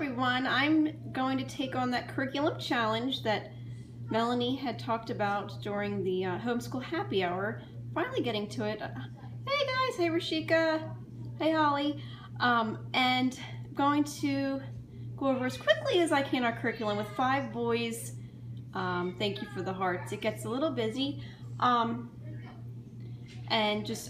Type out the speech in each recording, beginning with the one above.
everyone. I'm going to take on that curriculum challenge that Melanie had talked about during the homeschool happy hour. Finally getting to it. Hey guys, hey Rashika, hey Holly. And I'm going to go over as quickly as I can our curriculum with 5 boys. Thank you for the hearts. It gets a little busy. And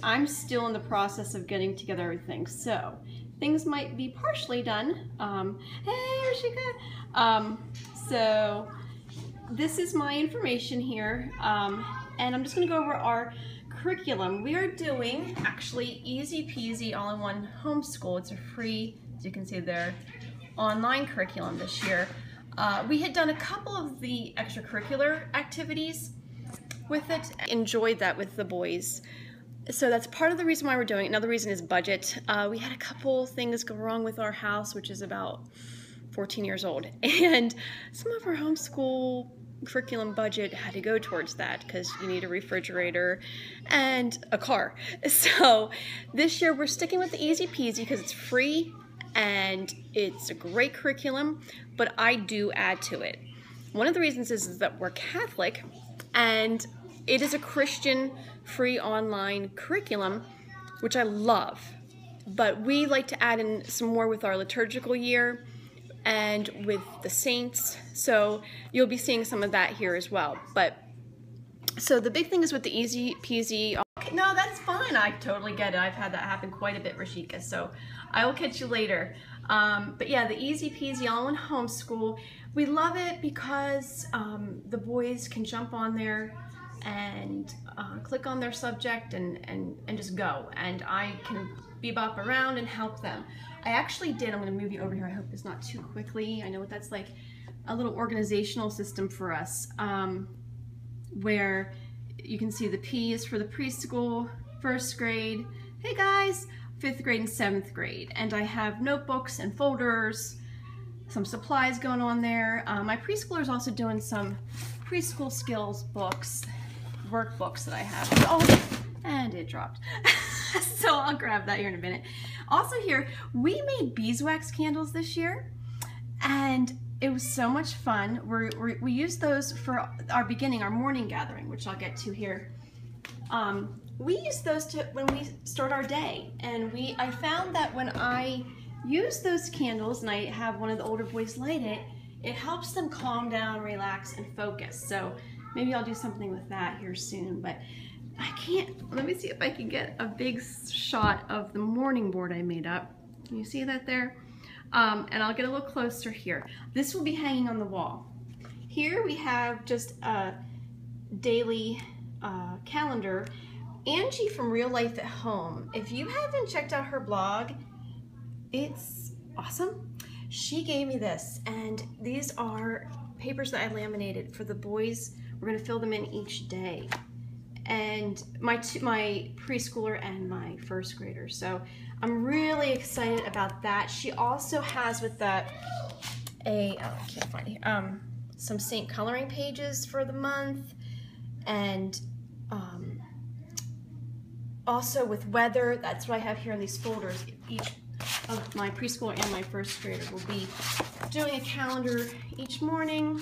I'm still in the process of getting together everything. So things might be partially done. Hey Rashika. So this is my information here. And I'm just gonna go over our curriculum. We are doing actually easy peasy all-in-one homeschool. It's a free, as you can see there, online curriculum this year. We had done a couple of the extracurricular activities with it. Enjoyed that with the boys. So that's part of the reason why we're doing it. Another reason is budget. We had a couple things go wrong with our house, which is about 14 years old. And some of our homeschool curriculum budget had to go towards that because you need a refrigerator and a car. So this year we're sticking with the easy peasy because it's free and it's a great curriculum, but I do add to it. One of the reasons is that we're Catholic and it is a Christian free online curriculum, which I love, but we like to add in some more with our liturgical year and with the saints, so you'll be seeing some of that here as well. But so the big thing is with the easy peasy. Okay, no, that's fine, I totally get it. I've had that happen quite a bit, Rashika, so I will catch you later. But yeah, the easy peasy all-in-one homeschool, we love it because the boys can jump on there and click on their subject and just go, and I can bebop around and help them. I actually did, I'm going to move you over here, I hope it's not too quickly. I know what that's like, a little organizational system for us where you can see the P is for the preschool, 1st grade, hey guys, 5th grade and 7th grade, and I have notebooks and folders, some supplies going on there. My preschooler is also doing some preschool skills books, workbooks that I have. Oh, and it dropped. So I'll grab that here in a minute. Also here, we made beeswax candles this year, and it was so much fun. We used those for our beginning, our morning gathering, which I'll get to here. We use those to when we start our day, and I found that when I use those candles and I have one of the older boys light it, it helps them calm down, relax, and focus. So maybe I'll do something with that here soon, but I can't, let me see if I can get a big shot of the morning board I made up. Can you see that there? And I'll get a little closer here. This will be hanging on the wall. Here we have just a daily calendar. Angie from Real Life at Home, if you haven't checked out her blog, it's awesome. She gave me this, and these are papers that I laminated for the boys. We're going to fill them in each day, and my preschooler and my 1st grader. So I'm really excited about that. She also has with that I can't find it, some Saint coloring pages for the month, and also with weather. That's what I have here in these folders. Each of my preschooler and my 1st grader will be doing a calendar each morning.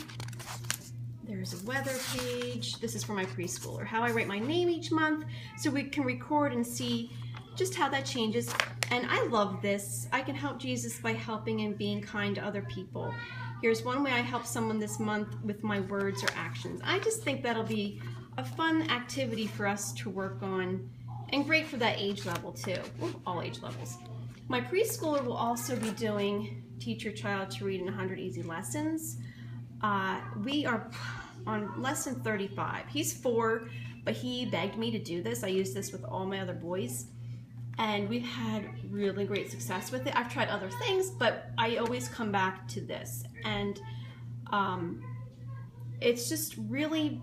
There's a weather page. This is for my preschooler. How I write my name each month so we can record and see just how that changes. And I love this. I can help Jesus by helping and being kind to other people. Here's one way I help someone this month with my words or actions. I just think that'll be a fun activity for us to work on, and great for that age level too, all age levels. My preschooler will also be doing Teach Your Child to Read in 100 Easy Lessons. We are on lesson 35. He's 4, but he begged me to do this. I use this with all my other boys, and we've had really great success with it. I've tried other things, but I always come back to this, and it's just really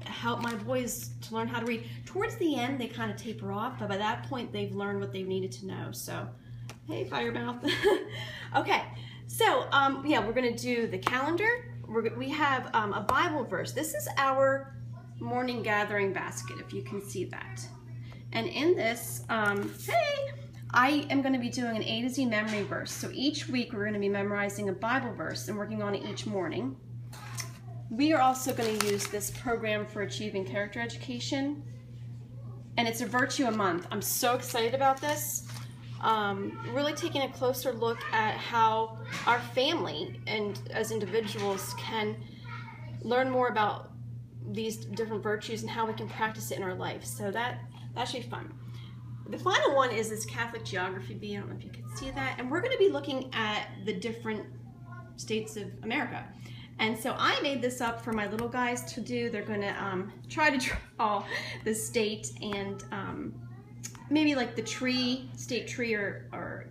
helped my boys to learn how to read. Towards the end, they kind of taper off, but by that point, they've learned what they've needed to know. So, hey, Firemouth. Okay, so yeah, we're going to do the calendar. We have a Bible verse. This is our morning gathering basket, if you can see that. And in this, hey, I am going to be doing an A to Z memory verse. So each week we're going to be memorizing a Bible verse and working on it each morning. We are also going to use this program for achieving character education, and it's a virtue a month. I'm so excited about this. Really taking a closer look at how our family and as individuals can learn more about these different virtues and how we can practice it in our life. So that should be fun. The final one is this Catholic geography bee. I don't know if you can see that. And we're going to be looking at the different states of America. And so I made this up for my little guys to do. They're going to try to draw the state and maybe like the tree, state tree or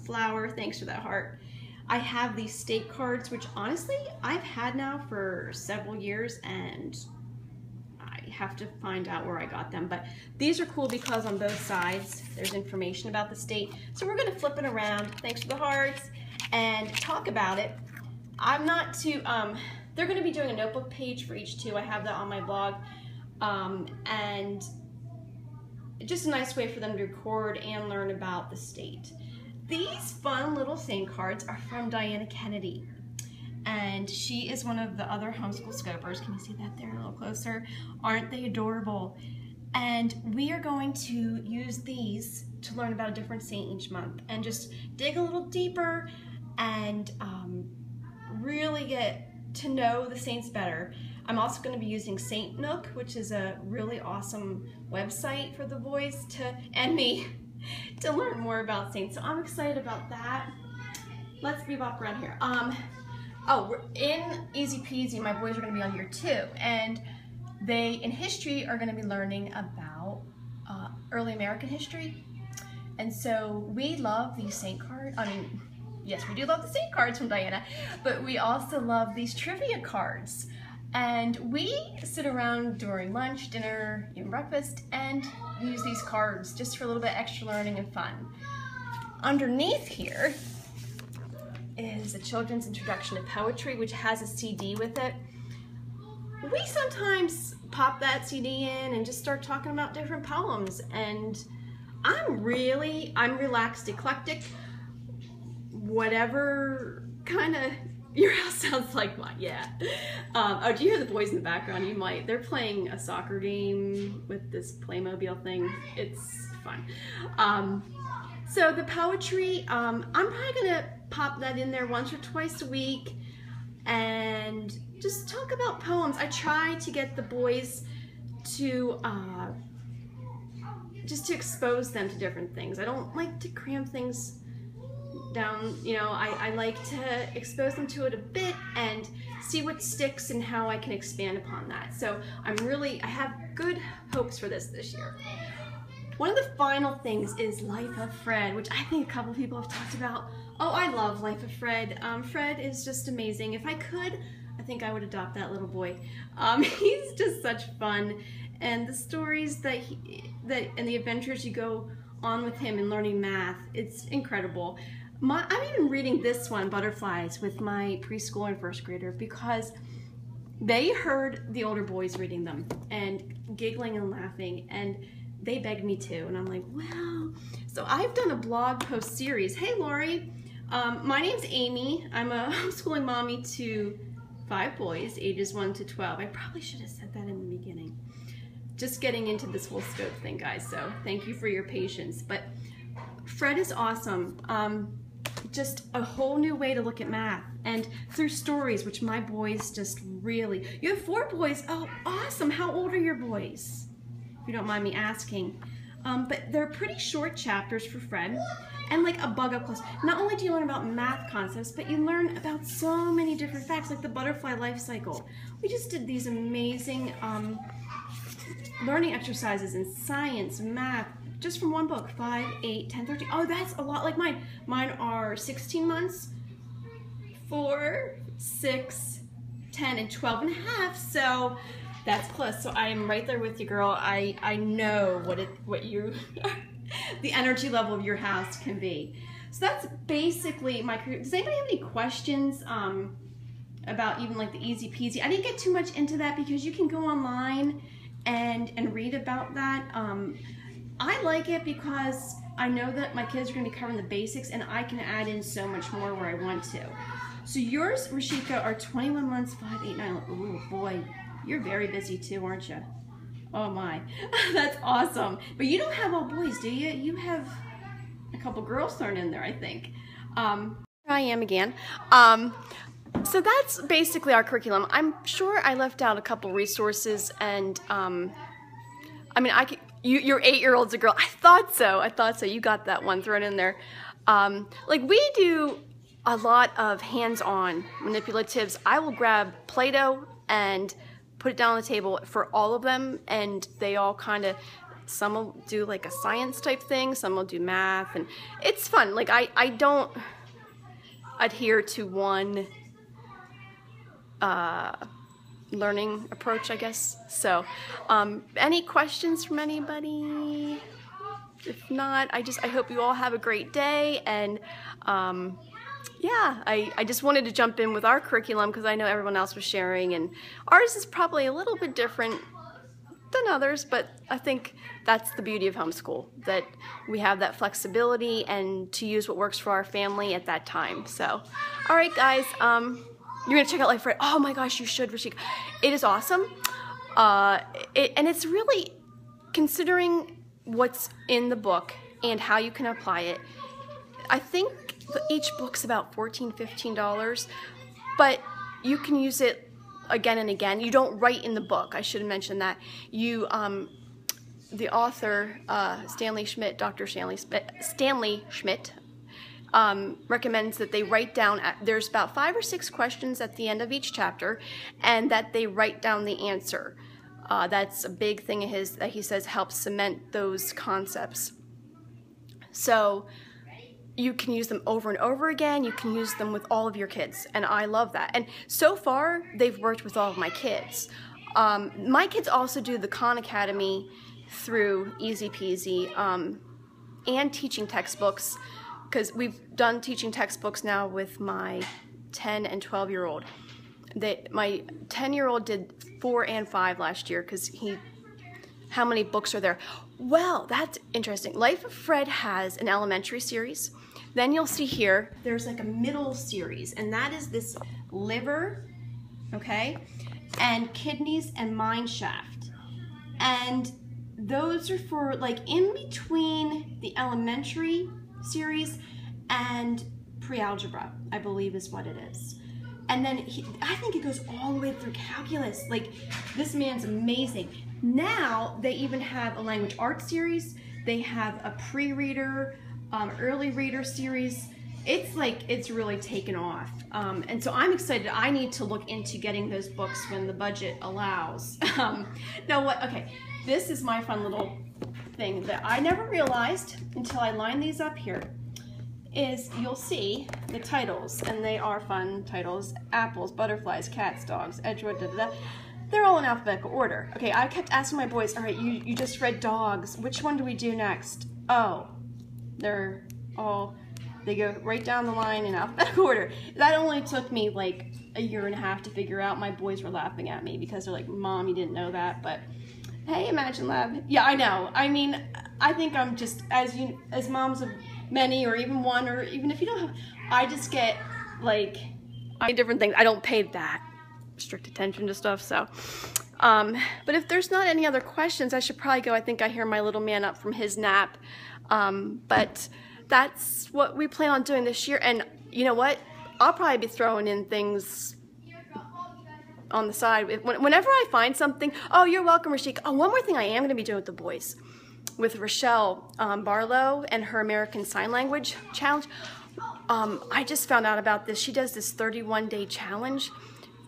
flower. Thanks for that heart. I have these state cards, which honestly I've had now for several years, and I have to find out where I got them. But these are cool because on both sides there's information about the state. So we're going to flip it around, thanks for the hearts, and talk about it. I'm not too, they're going to be doing a notebook page for each two. I have that on my blog, and just a nice way for them to record and learn about the state. These fun little saint cards are from Diana Kennedy, and she is one of the other homeschool scopers. Can you see that there a little closer? Aren't they adorable? And we are going to use these to learn about a different saint each month and just dig a little deeper and really get to know the saints better. I'm also going to be using Saint Nook, which is a really awesome website for the boys and me to learn more about saints. So I'm excited about that. Let's bebop around here. Oh, in Easy Peasy, my boys are going to be on year 2, and they, in history, are going to be learning about early American history. And so we love these saint cards. I mean, yes, we do love the saint cards from Diana, but we also love these trivia cards. And we sit around during lunch, dinner, even breakfast, and use these cards just for a little bit extra learning and fun. Underneath here is a children's introduction to poetry, which has a CD with it. We sometimes pop that CD in and just start talking about different poems, and I'm relaxed, eclectic, whatever kind of your house sounds like mine. Yeah. Oh, do you hear the boys in the background? You might. They're playing a soccer game with this Playmobil thing. It's fun. So the poetry, I'm probably gonna pop that in there once or twice a week and just talk about poems. I try to get the boys to just to expose them to different things. I don't like to cram things down, you know. I like to expose them to it a bit and see what sticks and how I can expand upon that. So I have good hopes for this year. One of the final things is Life of Fred, which I think a couple people have talked about. Oh, I love Life of Fred. Fred is just amazing. If I could, I think I would adopt that little boy. He's just such fun, and the stories and the adventures you go on with him in learning math, it's incredible. I'm even reading this one, Butterflies, with my preschool and first grader because they heard the older boys reading them and giggling and laughing, and they begged me to, and I'm like, well. So I've done a blog post series. Hey, Lori. My name's Amy. I'm a homeschooling mommy to 5 boys, ages 1 to 12. I probably should have said that in the beginning. Just getting into this whole scope thing, guys, so thank you for your patience. But Fred is awesome. Just a whole new way to look at math, and through stories, which my boys just really... You have 4 boys? Oh, awesome. How old are your boys, if you don't mind me asking? But they're pretty short chapters for Fred, and like a bug up close. Not only do you learn about math concepts, but you learn about so many different facts, like the butterfly life cycle. We just did these amazing learning exercises in science, math, just from one book, 5, 8, 10, 13. Oh, that's a lot like mine. Mine are 16 months, 4, 6, 10, and 12 and a half. So that's close. So I am right there with you, girl. I know what you the energy level of your house can be. So that's basically my career. Does anybody have any questions about even like the Easy Peasy? I didn't get too much into that because you can go online and read about that. I like it because I know that my kids are going to be covering the basics, and I can add in so much more where I want to. So yours, Rashika, are 21 months, 5, 8, 9. Oh boy, you're very busy too, aren't you? Oh my, that's awesome. But you don't have all boys, do you? You have a couple girls thrown in there, I think. Here I am again. So that's basically our curriculum. I'm sure I left out a couple resources, and I mean, your 8-year-old's a girl. I thought so. You got that one thrown in there. Like, we do a lot of hands-on manipulatives. I will grab Play-Doh and put it down on the table for all of them, and they all kind of, some will do like a science type thing, some will do math, and it's fun. Like, I don't adhere to one learning approach, I guess. So, any questions from anybody? If not, I hope you all have a great day, and yeah, I just wanted to jump in with our curriculum because I know everyone else was sharing, and ours is probably a little bit different than others, but I think that's the beauty of homeschool, that we have that flexibility and to use what works for our family at that time. So, all right, guys, you're gonna check out Life Right. Oh my gosh, you should, Rashika. It is awesome, and it's really, considering what's in the book and how you can apply it. I think each book's about $14, $15, but you can use it again and again. You don't write in the book. I should have mentioned that. You, the author, Stanley Schmidt, Dr. Stanley Schmidt, recommends that they write down, there's about 5 or 6 questions at the end of each chapter, and that they write down the answer. That's a big thing of his that he says helps cement those concepts. So you can use them over and over again. You can use them with all of your kids, and I love that. And so far, they've worked with all of my kids. My kids also do the Khan Academy through Easy Peasy, and teaching textbooks, because we've done teaching textbooks now with my 10 and 12-year-old. My 10-year-old did 4 and 5 last year because how many books are there? Well, that's interesting. Life of Fred has an elementary series. Then you'll see here, there's like a middle series, and that is this liver, okay, and kidneys and mine shaft. And those are for like in between the elementary series and pre-algebra, I believe is what it is. And then I think it goes all the way through calculus. Like, this man's amazing. Now they even have a language arts series. They have a pre-reader, early reader series. It's like, it's really taken off. And so I'm excited. I need to look into getting those books when the budget allows. Now what, okay, this is my fun little thing that I never realized until I lined these up here, is you'll see the titles, and they are fun titles. Apples, butterflies, cats, dogs, Edgewood, da da da. They're all in alphabetical order. Okay, I kept asking my boys, all right, you just read dogs. Which one do we do next? Oh, they're all, they go right down the line in alphabetical order. That only took me like a year and a half to figure out. My boys were laughing at me because they're like, Mom, you didn't know that, but hey, Imagine Lab. Yeah, I know. I mean, I think I'm just, as moms of many, or even one, or even if you don't have, I just get like different things. I don't pay that strict attention to stuff, so but if there's not any other questions, I should probably go. I think I hear my little man up from his nap, but that's what we plan on doing this year. And you know what, I'll probably be throwing in things on the side whenever I find something. Oh, you're welcome, Rashika. Oh, one more thing I am going to be doing with the boys, with Rochelle Barlow and her American Sign Language challenge. I just found out about this. She does this 31-day challenge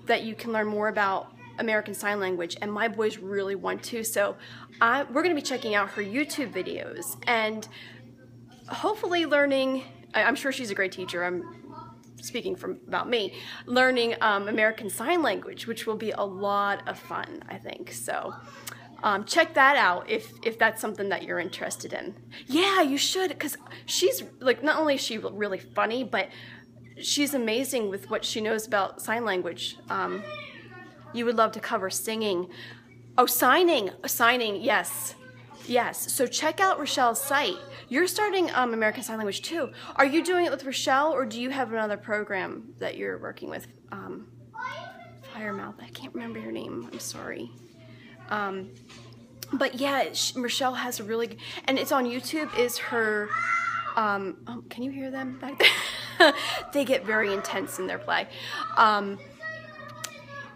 that you can learn more about American Sign Language, and my boys really want to. So we're going to be checking out her YouTube videos and hopefully learning. I'm sure she's a great teacher. I'm speaking about me, learning American Sign Language, which will be a lot of fun, I think. So check that out if that's something that you're interested in. Yeah, you should, because she's like, not only is she really funny, but she's amazing with what she knows about sign language. You would love to cover singing. Oh, signing, yes. Yes, so check out Rochelle's site. You're starting American Sign Language too. Are you doing it with Rochelle, or do you have another program that you're working with? Firemouth, I can't remember your name, I'm sorry. But yeah, Rochelle has a really, and it's on YouTube, is her, oh, can you hear them back there? They get very intense in their play.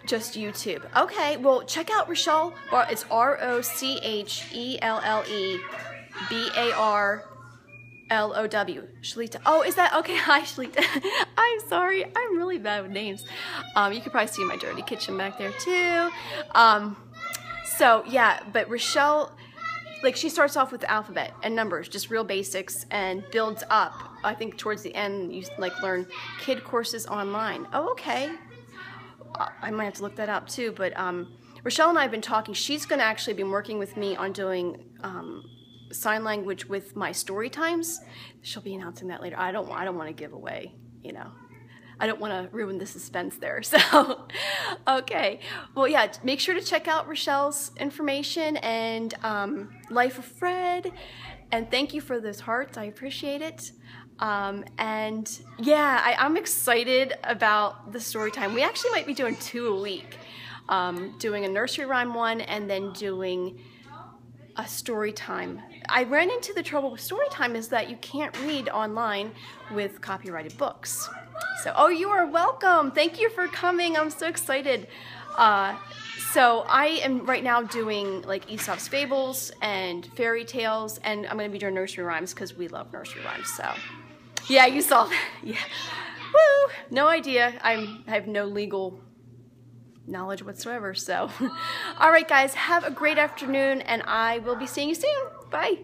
Just YouTube. Okay, well, check out Rochelle. It's ROCHELLEBARLOW. Shalita. Oh, is that okay? Hi, Shalita. I'm sorry. I'm really bad with names. You can probably see my dirty kitchen back there too. So yeah, but Rochelle, like, she starts off with the alphabet and numbers, just real basics, and builds up. I think towards the end, you like learn kid courses online. Oh, okay. I might have to look that up too, but Rochelle and I have been talking. She's going to actually be working with me on doing sign language with my story times. She'll be announcing that later. I don't want to give away, you know. I don't want to ruin the suspense there. So, okay. Well, yeah, make sure to check out Rochelle's information and Life of Fred. And thank you for those hearts. I appreciate it. And yeah, I'm excited about the story time. We actually might be doing 2 a week. Doing a nursery rhyme one and then doing a story time. I ran into the trouble with story time is that you can't read online with copyrighted books. So, oh, you are welcome. Thank you for coming. I'm so excited. So I am right now doing like Aesop's Fables and fairy tales, and I'm going to be doing nursery rhymes because we love nursery rhymes. So yeah, you saw that. Yeah. Woo! No idea. I have no legal knowledge whatsoever. So all right, guys, have a great afternoon, and I will be seeing you soon. Bye.